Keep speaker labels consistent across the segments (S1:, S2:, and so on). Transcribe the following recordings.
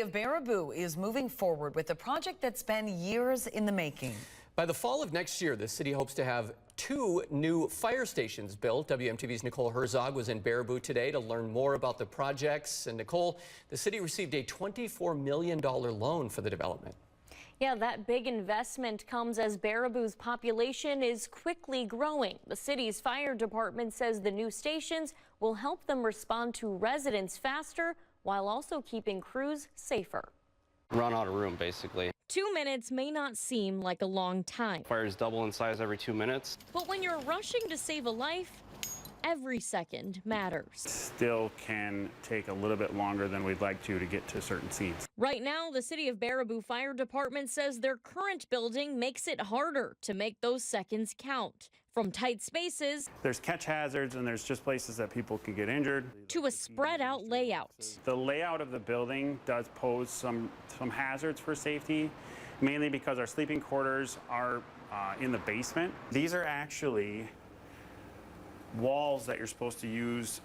S1: Of Baraboo is moving forward with a project that's been years in the making.
S2: By the fall of next year, the city hopes to have 2 new fire stations built. WMTV's Nicole Herzog was in Baraboo today to learn more about the projects. And Nicole, the city received a $24 million loan for the development.
S3: Yeah, that big investment comes as Baraboo's population is quickly growing. The city's fire department says the new stations will help them respond to residents faster while also keeping crews safer.
S4: Run out of room, basically.
S3: 2 minutes may not seem like a long time.
S4: Fires double in size every 2 minutes.
S3: But when you're rushing to save a life, every second matters.
S5: Still can take a little bit longer than we'd like to get to certain scenes.
S3: Right now, the City of Baraboo Fire Department says their current building makes it harder to make those seconds count. From tight spaces,
S5: There's catch hazards and there's just places that people can get injured.
S3: to a spread out layout.
S5: The layout of the building does pose some hazards for safety, mainly because our sleeping quarters are in the basement. These are actually walls that you're supposed to use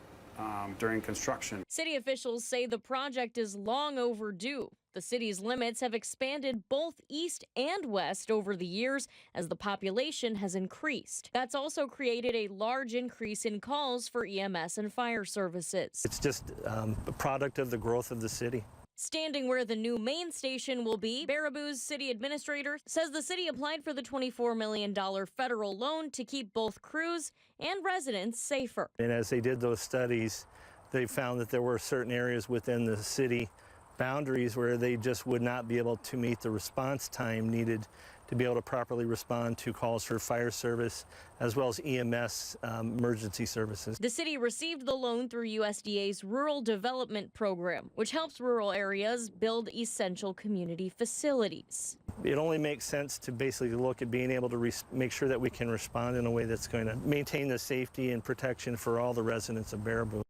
S5: during construction.
S3: City officials say the project is long overdue. The city's limits have expanded both east and west over the years as the population has increased. That's also created a large increase in calls for EMS and fire services.
S6: It's just a product of the growth of the city.
S3: Standing where the new main station will be, Baraboo's city administrator says the city applied for the $24 million federal loan to keep both crews and residents safer.
S6: And as they did those studies, they found that there were certain areas within the city boundaries where they just would not be able to meet the response time needed to be able to properly respond to calls for fire service as well as EMS emergency services.
S3: The city received the loan through USDA's Rural Development Program, which helps rural areas build essential community facilities.
S6: It only makes sense to basically look at being able to make sure that we can respond in a way that's going to maintain the safety and protection for all the residents of Baraboo.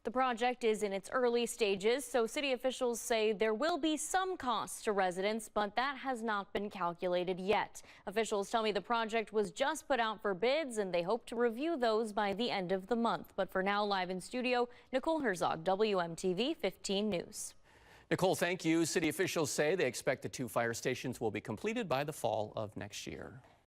S3: The project is in its early stages, so city officials say there will be some costs to residents, but that has not been calculated yet. Officials tell me the project was just put out for bids and they hope to review those by the end of the month. But for now, live in studio, Nicole Herzog, WMTV 15 News.
S2: Nicole, thank you. City officials say they expect the 2 fire stations will be completed by the fall of next year.